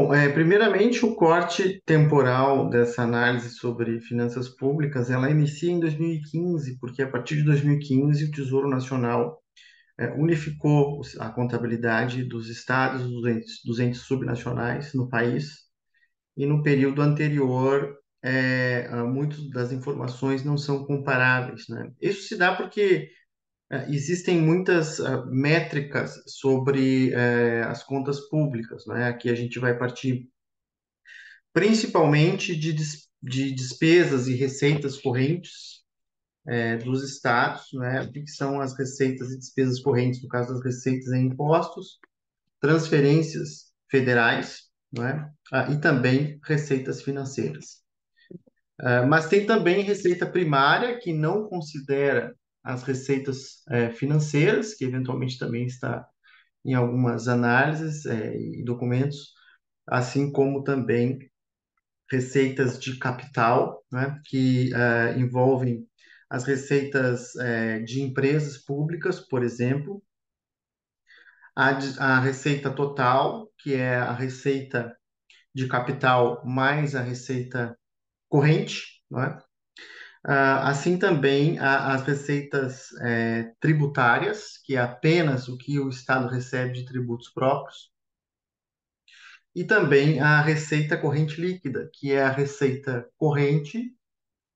Bom, primeiramente, o corte temporal dessa análise sobre finanças públicas, ela inicia em 2015, porque a partir de 2015 o Tesouro Nacional unificou a contabilidade dos estados, dos entes subnacionais no país, e no período anterior, muitas das informações não são comparáveis, né? Isso se dá porque existem muitas métricas sobre as contas públicas, né? Aqui a gente vai partir principalmente de despesas e receitas correntes dos estados, né? O que são as receitas e despesas correntes, no caso das receitas em impostos, transferências federais, né? E também receitas financeiras. Mas tem também receita primária, que não considera as receitas financeiras, que eventualmente também está em algumas análises e documentos, assim como também receitas de capital, né, que envolvem as receitas de empresas públicas, por exemplo, a receita total, que é a receita de capital mais a receita corrente, né? Assim também as receitas tributárias, que é apenas o que o Estado recebe de tributos próprios, e também a receita corrente líquida, que é a receita corrente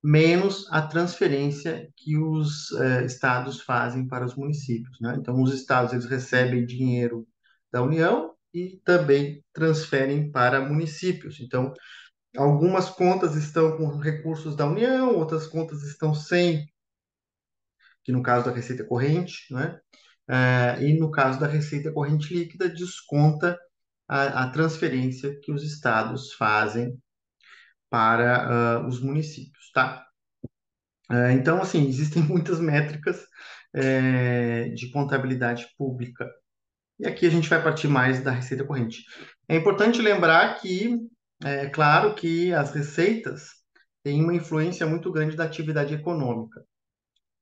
menos a transferência que os estados fazem para os municípios, né? Então, os estados eles recebem dinheiro da União e também transferem para municípios. Então, algumas contas estão com recursos da União, outras contas estão sem, que no caso da receita corrente, né? E no caso da receita corrente líquida, desconta a transferência que os estados fazem para os municípios, tá? Então, assim, existem muitas métricas de contabilidade pública. E aqui a gente vai partir mais da receita corrente. É importante lembrar que, é claro que as receitas têm uma influência muito grande da atividade econômica.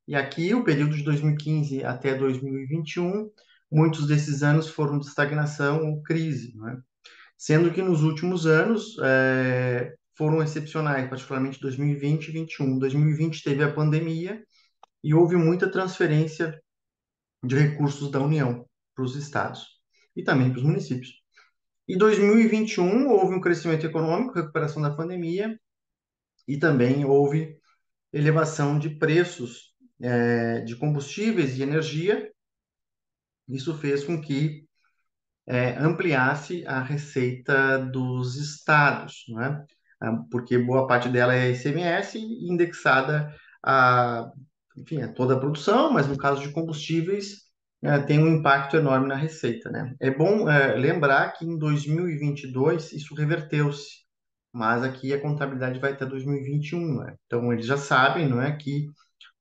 E aqui, o período de 2015 até 2021, muitos desses anos foram de estagnação ou crise, né? Sendo que nos últimos anos foram excepcionais, particularmente 2020 e 2021. 2020 teve a pandemia e houve muita transferência de recursos da União para os estados e também para os municípios. Em 2021 houve um crescimento econômico, recuperação da pandemia e também houve elevação de preços de combustíveis e energia. Isso fez com que ampliasse a receita dos estados, né? Porque boa parte dela é ICMS indexada a, enfim, a toda a produção, mas no caso de combustíveis tem um impacto enorme na receita, né? É bom lembrar que em 2022 isso reverteu-se, mas aqui a contabilidade vai até 2021, né? Então eles já sabem, não é, que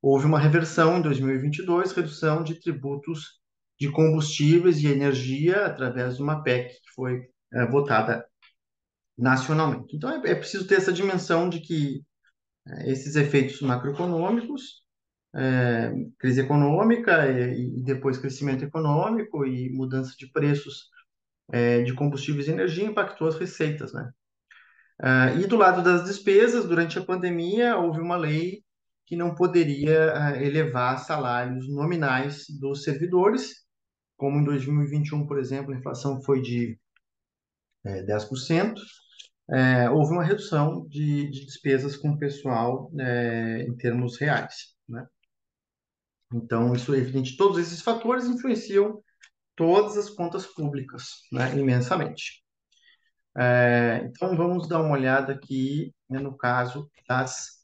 houve uma reversão em 2022, redução de tributos de combustíveis e energia através de uma PEC que foi votada nacionalmente. Então, é preciso ter essa dimensão de que esses efeitos macroeconômicos, crise econômica e depois crescimento econômico e mudança de preços de combustíveis e energia impactou as receitas, né? E do lado das despesas, durante a pandemia, houve uma lei que não poderia elevar salários nominais dos servidores, como em 2021, por exemplo, a inflação foi de 10%, houve uma redução de despesas com o pessoal em termos reais, né? Então, isso é evidente, todos esses fatores influenciam todas as contas públicas, né, imensamente. Então, vamos dar uma olhada aqui, né, no caso das.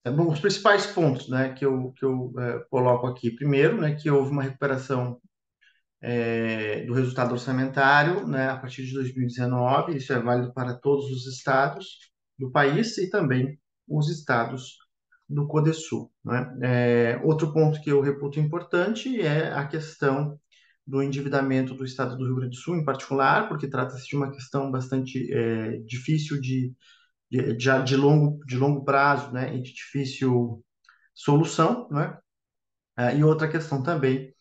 Bom, os principais pontos, né, que eu coloco aqui. Primeiro, né, que houve uma recuperação do resultado orçamentário, né, a partir de 2019, isso é válido para todos os estados do país e também os estados do Codesul, né? Outro ponto que eu reputo importante é a questão do endividamento do estado do Rio Grande do Sul, em particular, porque trata-se de uma questão bastante difícil de longo prazo, né, e de difícil solução, né? E outra questão também,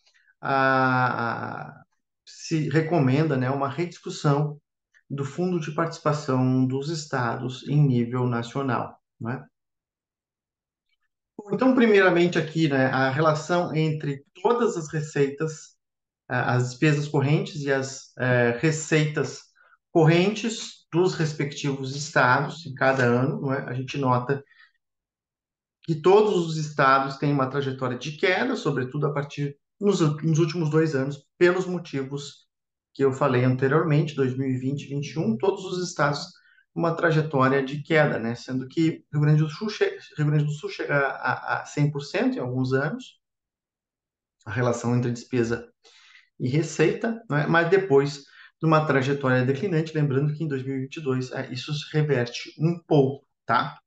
se recomenda, né, uma rediscussão do Fundo de Participação dos Estados em nível nacional, né? Então, primeiramente aqui, né, a relação entre todas as receitas, as despesas correntes e as receitas correntes dos respectivos estados em cada ano, não é? A gente nota que todos os estados têm uma trajetória de queda, sobretudo a partir nos últimos 2 anos, pelos motivos que eu falei anteriormente, 2020 e 2021, todos os estados uma trajetória de queda, né? Sendo que Rio Grande do Sul chega a 100% em alguns anos, a relação entre despesa e receita, né? Mas depois de uma trajetória declinante, lembrando que em 2022 isso se reverte um pouco, tá?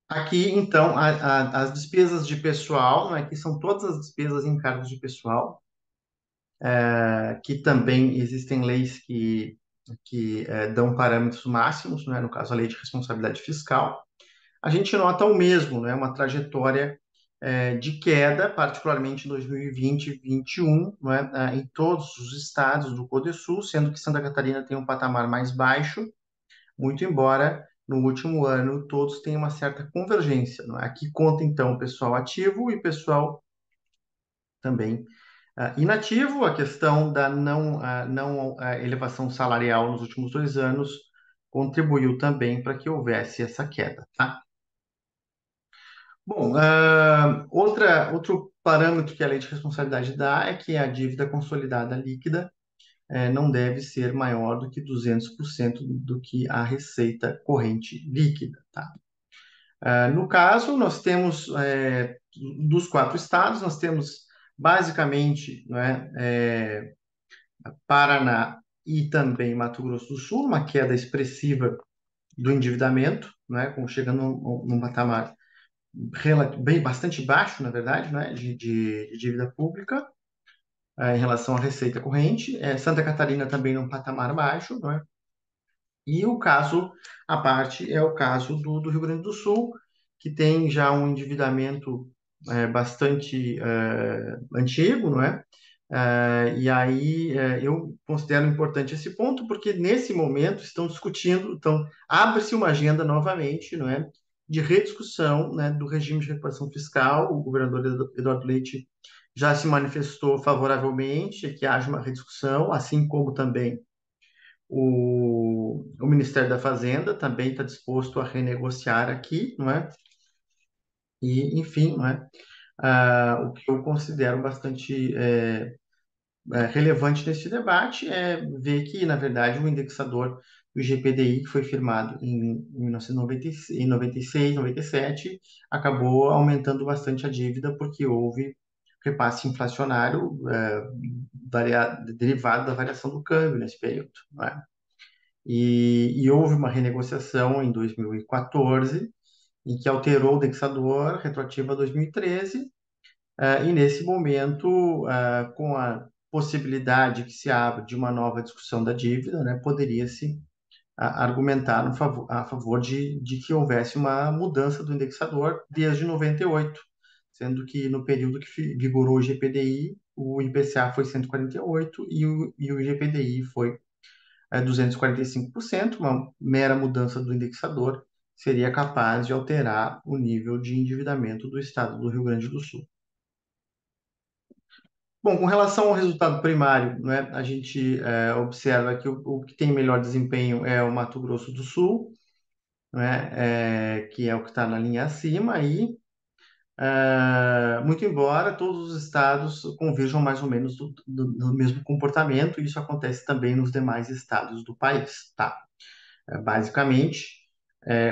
Aqui, então, as despesas de pessoal, né, que são todas as despesas em cargos de pessoal, que também existem leis que dão parâmetros máximos, né, no caso a lei de responsabilidade fiscal. A gente nota o mesmo, né, uma trajetória de queda, particularmente em 2020 e 2021, né, em todos os estados do Codesul, sendo que Santa Catarina tem um patamar mais baixo, muito embora no último ano todos tenham uma certa convergência, não é? Aqui conta então o pessoal ativo e pessoal também inativo, a questão da não elevação salarial nos últimos 2 anos contribuiu também para que houvesse essa queda, tá? Bom, outro parâmetro que a lei de responsabilidade dá é que a dívida consolidada líquida não deve ser maior do que 200% do que a receita corrente líquida, tá? No caso, nós temos, dos 4 estados, nós temos basicamente, né, Paraná e também Mato Grosso do Sul, uma queda expressiva do endividamento, né, chegando num patamar bastante baixo, na verdade, né, de dívida pública em relação à receita corrente. Santa Catarina também num patamar baixo, né, e o caso à parte é o caso do Rio Grande do Sul, que tem já um endividamento bastante antigo, não é? E aí eu considero importante esse ponto, porque nesse momento estão discutindo, então abre-se uma agenda novamente, não é? De rediscussão, né, do regime de recuperação fiscal. O governador Eduardo Leite já se manifestou favoravelmente que haja uma rediscussão, assim como também o Ministério da Fazenda também está disposto a renegociar aqui, não é? E, enfim, não é? O que eu considero bastante relevante nesse debate é ver que, na verdade, o indexador do IGPDI, que foi firmado em 1996, em 96, 97, acabou aumentando bastante a dívida porque houve repasse inflacionário derivado da variação do câmbio nesse período, não é? E houve uma renegociação em 2014, em que alterou o indexador retroativo a 2013, e nesse momento, com a possibilidade que se abre de uma nova discussão da dívida, né, poderia-se argumentar a favor de que houvesse uma mudança do indexador desde 98, sendo que no período que vigorou o GPDI, o IPCA foi 148 e o IGPDI foi 245%, uma mera mudança do indexador seria capaz de alterar o nível de endividamento do estado do Rio Grande do Sul. Bom, com relação ao resultado primário, né, a gente observa que o que tem melhor desempenho é o Mato Grosso do Sul, né, que é o que está na linha acima, e muito embora todos os estados convirjam mais ou menos do mesmo comportamento, isso acontece também nos demais estados do país, tá? Basicamente,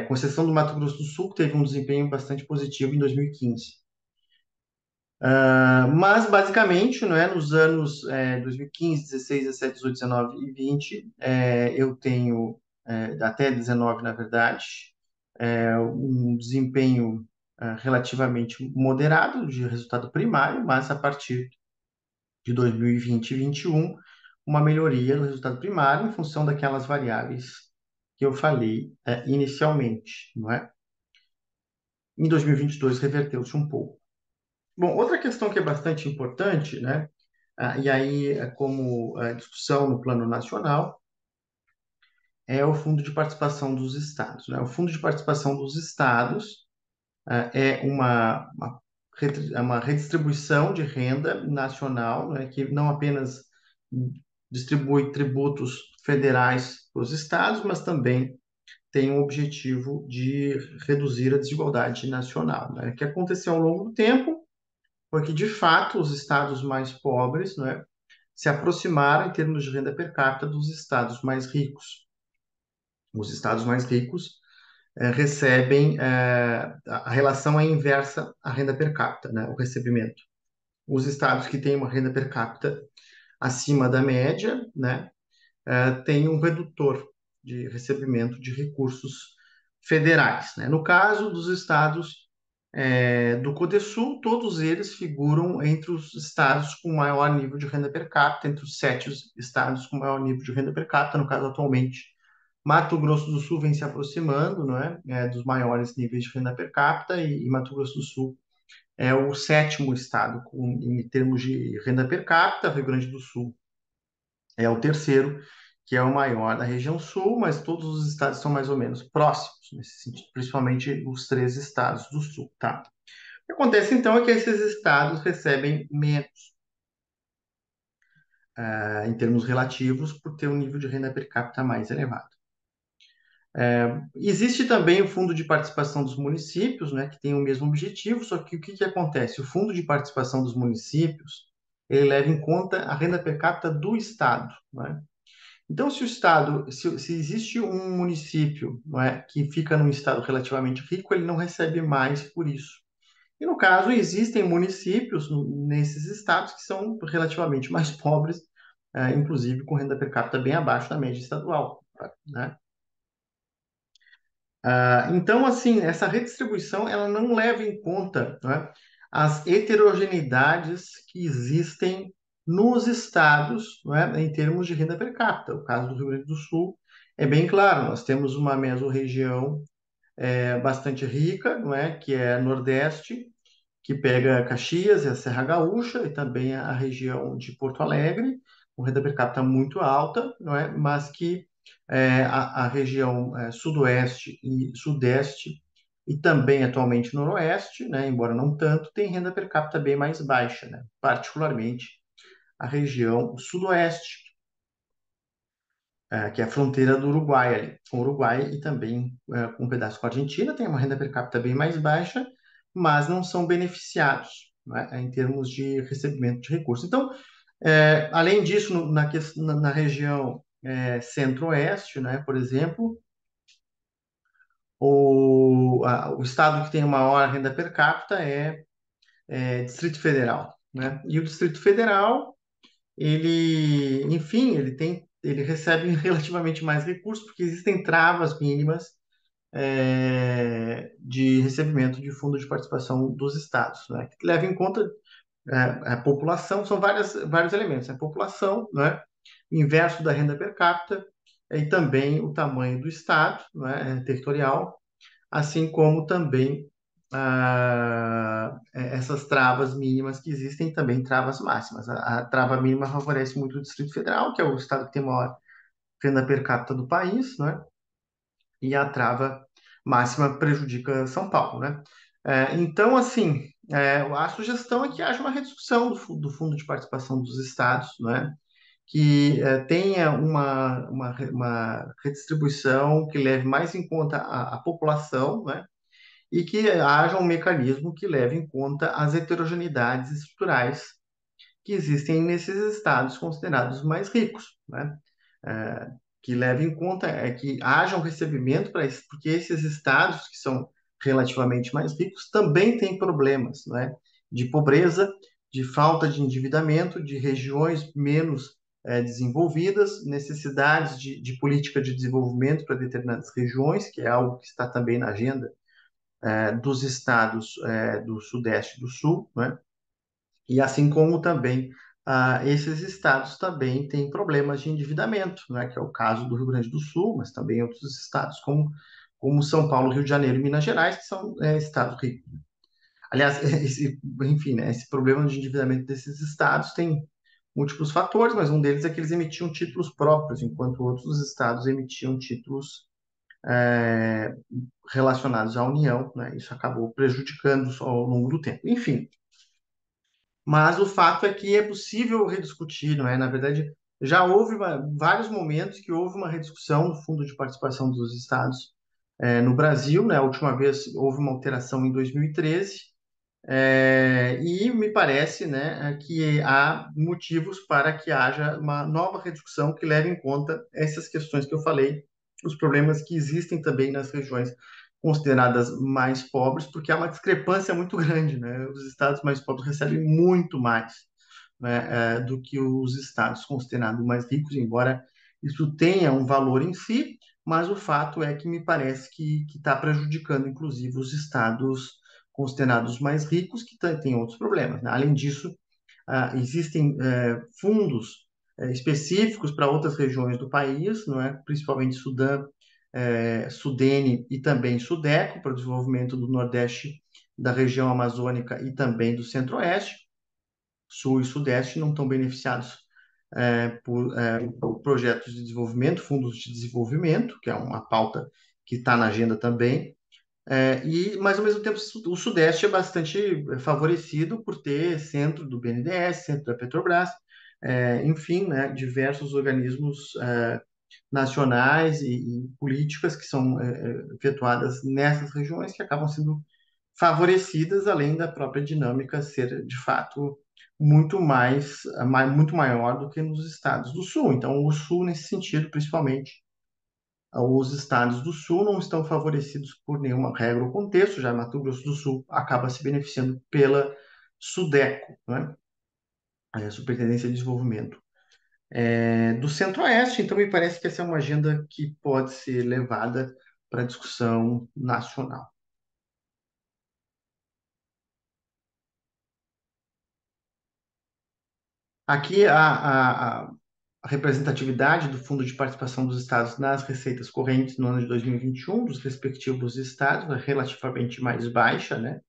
com exceção do Mato Grosso do Sul, que teve um desempenho bastante positivo em 2015. Mas, basicamente, não é, nos anos 2015, 16, 17, 18, 19 e 20, eu tenho, até 19, na verdade, um desempenho relativamente moderado de resultado primário, mas a partir de 2020 e 2021, uma melhoria no resultado primário em função daquelas variáveis que eu falei inicialmente, não é? Em 2022 reverteu-se um pouco. Bom, outra questão que é bastante importante, né? E aí, como discussão no plano nacional, é o Fundo de Participação dos Estados, né? O Fundo de Participação dos Estados é é uma redistribuição de renda nacional, né, que não apenas distribui tributos federais para os estados, mas também tem o objetivo de reduzir a desigualdade nacional, né? O que aconteceu ao longo do tempo foi que, de fato, os estados mais pobres, né, se aproximaram em termos de renda per capita dos estados mais ricos. Os estados mais ricos recebem, a relação é inversa à renda per capita, né, o recebimento. Os estados que têm uma renda per capita acima da média, né, têm um redutor de recebimento de recursos federais, né? No caso dos estados do Codesul, todos eles figuram entre os estados com maior nível de renda per capita, entre os 7 estados com maior nível de renda per capita. No caso, atualmente, Mato Grosso do Sul vem se aproximando, não é, dos maiores níveis de renda per capita, e Mato Grosso do Sul é o sétimo estado em termos de renda per capita. Rio Grande do Sul é o terceiro, que é o maior da região sul, mas todos os estados são mais ou menos próximos, nesse sentido, principalmente os 3 estados do sul, tá? O que acontece então é que esses estados recebem menos, em termos relativos, por ter um nível de renda per capita mais elevado. Existe também o Fundo de Participação dos Municípios, né, que tem o mesmo objetivo, só que o que acontece? O Fundo de Participação dos Municípios, ele leva em conta a renda per capita do Estado, né? Então, se o Estado, se existe um município, não é, que fica num estado relativamente rico, ele não recebe mais por isso. E, no caso, existem municípios nesses estados que são relativamente mais pobres, inclusive com renda per capita bem abaixo da média estadual, né? Então, assim, essa redistribuição ela não leva em conta, né, as heterogeneidades que existem nos estados, né, em termos de renda per capita. O caso do Rio Grande do Sul é bem claro. Nós temos uma mesorregião bastante rica, não é, que é Nordeste, que pega Caxias e a Serra Gaúcha, e também a região de Porto Alegre, com renda per capita muito alta, não é? Mas que a região Sudoeste e Sudeste, e também atualmente Noroeste, né, embora não tanto, tem renda per capita bem mais baixa, né? Particularmente a região Sudoeste, que é a fronteira do Uruguai ali, com o Uruguai, e também com um pedaço com a Argentina, tem uma renda per capita bem mais baixa, mas não são beneficiados, né, em termos de recebimento de recursos. Então, além disso, na região centro-oeste, né, por exemplo, o estado que tem a maior renda per capita é Distrito Federal, né? E o Distrito Federal, enfim, ele recebe relativamente mais recursos, porque existem travas mínimas de recebimento de fundo de participação dos estados, né? Que leva em conta a população. São vários elementos: a população, né? O inverso da renda per capita, e também o tamanho do estado, né? Territorial, assim como também essas travas mínimas que existem, também travas máximas. A trava mínima favorece muito o Distrito Federal, que é o estado que tem a maior renda per capita do país, né? E a trava máxima prejudica São Paulo, né? Então, assim, a sugestão é que haja uma redução do Fundo de Participação dos Estados, né? Que tenha uma redistribuição que leve mais em conta a população, né? E que haja um mecanismo que leve em conta as heterogeneidades estruturais que existem nesses estados considerados mais ricos, né? É, que leve em conta que haja um recebimento para isso, porque esses estados que são relativamente mais ricos também têm problemas, né? De pobreza, de falta de endividamento, de regiões menos desenvolvidas, necessidades de política de desenvolvimento para determinadas regiões, que é algo que está também na agenda dos estados do Sudeste e do Sul, né? E assim como também esses estados também têm problemas de endividamento, né? Que é o caso do Rio Grande do Sul, mas também outros estados como São Paulo, Rio de Janeiro e Minas Gerais, que são estados ricos. Aliás, enfim, né, esse problema de endividamento desses estados múltiplos fatores, mas um deles é que eles emitiam títulos próprios, enquanto outros estados emitiam títulos é, relacionados à União, né? Isso acabou prejudicando ao longo do tempo. Enfim, mas o fato é que é possível rediscutir, não é? Na verdade, já houve vários momentos que houve uma rediscussão do Fundo de Participação dos Estados no Brasil, né? A última vez houve uma alteração em 2013, e me parece, né, que há motivos para que haja uma nova rediscussão que leve em conta essas questões que eu falei, os problemas que existem também nas regiões consideradas mais pobres, porque há uma discrepância muito grande, né? Os estados mais pobres recebem muito mais, né, do que os estados considerados mais ricos, embora isso tenha um valor em si, mas o fato é que me parece que está prejudicando, inclusive, os estados considerados mais ricos, que têm outros problemas, né? Além disso, existem fundos específicos para outras regiões do país, não é? Principalmente Sudã, Sudene e também Sudeco, para o desenvolvimento do Nordeste, da região amazônica e também do Centro-Oeste. Sul e Sudeste não estão beneficiados por projetos de desenvolvimento, fundos de desenvolvimento, que é uma pauta que está na agenda também. Mas, ao mesmo tempo, o Sudeste é bastante favorecido por ter centro do BNDES, centro da Petrobras, enfim, né, diversos organismos nacionais e políticas que são efetuadas nessas regiões que acabam sendo favorecidas, além da própria dinâmica ser, de fato, muito maior do que nos estados do Sul. Então, o Sul, nesse sentido, principalmente, os estados do Sul não estão favorecidos por nenhuma regra ou contexto, já Mato Grosso do Sul acaba se beneficiando pela SUDECO, né? Superintendência de Desenvolvimento. Do Centro-Oeste, então, me parece que essa é uma agenda que pode ser levada para discussão nacional. Aqui, a representatividade do Fundo de Participação dos Estados nas receitas correntes no ano de 2021, dos respectivos estados, é relativamente mais baixa, né?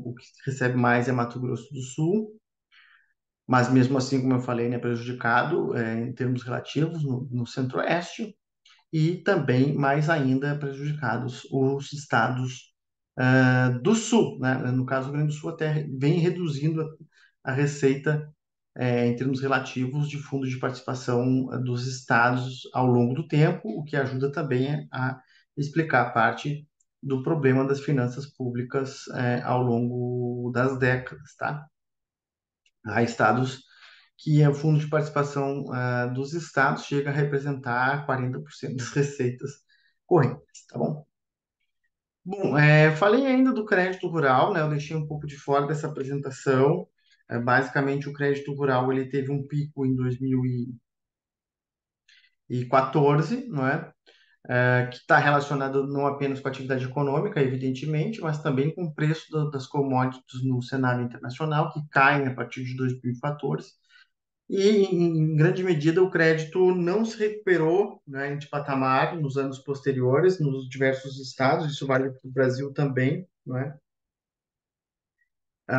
O que recebe mais é Mato Grosso do Sul, mas mesmo assim, como eu falei, né, prejudicado em termos relativos no Centro-Oeste, e também, mais ainda, prejudicados os estados do Sul, né? No caso, o Rio Grande do Sul até vem reduzindo a receita em termos relativos de fundos de participação dos estados ao longo do tempo, o que ajuda também a explicar parte do problema das finanças públicas ao longo das décadas, tá? Há estados que o fundo de participação dos estados chega a representar 40% das receitas correntes, tá bom? Bom, falei ainda do crédito rural, né? Eu deixei um pouco de fora dessa apresentação. Basicamente, o crédito rural ele teve um pico em 2014, não é? Que está relacionado não apenas com a atividade econômica, evidentemente, mas também com o preço das commodities no cenário internacional, que caem a partir de 2014. E, em grande medida, o crédito não se recuperou, né, de patamar nos anos posteriores, nos diversos estados, isso vale para o Brasil também, não é?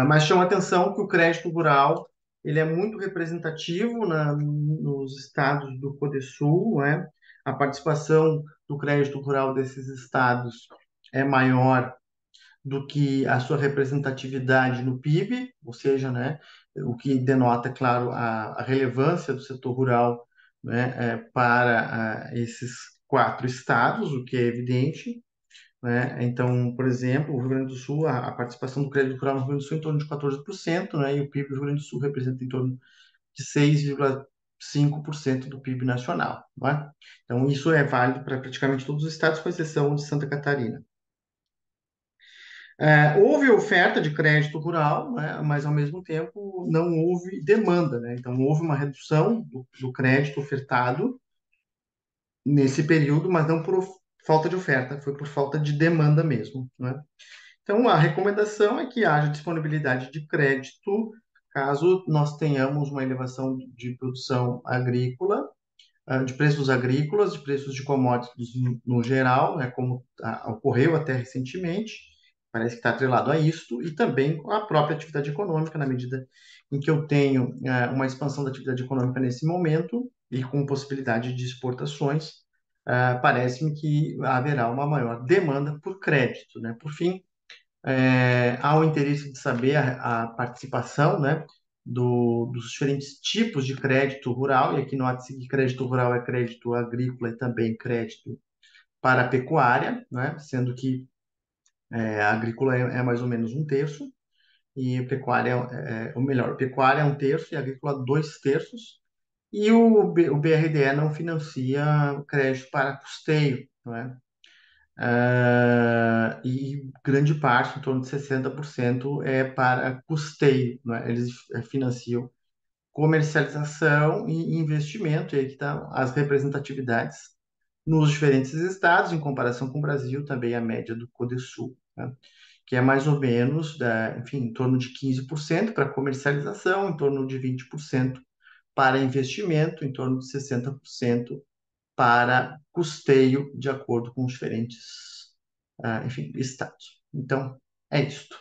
Mas chama atenção que o crédito rural ele é muito representativo nos estados do Codesul, não é? A participação do crédito rural desses estados é maior do que a sua representatividade no PIB, ou seja, né, o que denota, claro, a relevância do setor rural, né, para esses quatro estados, o que é evidente, né? Então, por exemplo, o Rio Grande do Sul, a participação do crédito rural no Rio Grande do Sul é em torno de 14%, né? E o PIB do Rio Grande do Sul representa em torno de 6,5% do PIB nacional, não é? Então, isso é válido para praticamente todos os estados, com exceção de Santa Catarina. Houve oferta de crédito rural, né? Mas, ao mesmo tempo, não houve demanda, né? Então, houve uma redução do crédito ofertado nesse período, mas não por falta de oferta, foi por falta de demanda mesmo, né? Então, a recomendação é que haja disponibilidade de crédito caso nós tenhamos uma elevação de produção agrícola, de preços agrícolas, de preços de commodities no geral, né, como ocorreu até recentemente, parece que está atrelado a isto e também com a própria atividade econômica, na medida em que eu tenho uma expansão da atividade econômica nesse momento e com possibilidade de exportações, parece-me que haverá uma maior demanda por crédito, né? Por fim, há o interesse de saber a participação, né, dos diferentes tipos de crédito rural, e aqui nota-se que crédito rural é crédito agrícola e também crédito para a pecuária, né, sendo que a agrícola é mais ou menos um terço, e a pecuária, ou melhor, pecuária é um terço e a agrícola dois terços, e o BRDE não financia crédito para custeio, não é? E grande parte, em torno de 60%, é para custeio, né? Eles financiam comercialização e investimento, e aí que estão as representatividades nos diferentes estados, em comparação com o Brasil, também a média do Codesul, né? Que é mais ou menos, enfim, em torno de 15% para comercialização, em torno de 20% para investimento, em torno de 60% para custeio, de acordo com os diferentes, enfim, estados. Então, é isto.